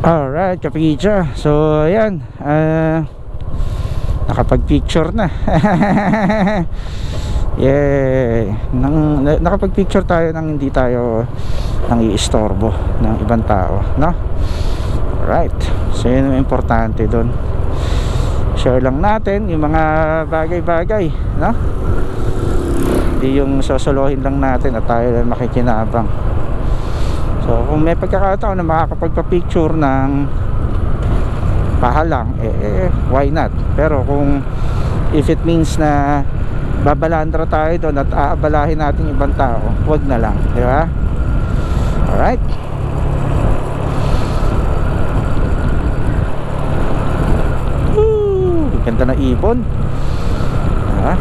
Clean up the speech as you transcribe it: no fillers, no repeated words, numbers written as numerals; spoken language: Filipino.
Alright, kapitsa. So, ayan. Nakapag-picture na. Yay. Nakapag-picture tayo nang hindi tayo nang iistorbo ng ibang tao, no? Alright. So, yun ang importante doon. Share lang natin yung mga bagay-bagay, no? Hindi yung sosolohin lang natin at tayo lang makikinabang. So kung may pagkakataon na makakapagpa-picture ng pahalang, why not? Pero kung if it means na babalandra tayo doon at aabalahin natin yung ibang tao, wag na lang, di ba? Alright. Ganda na ibon, diba?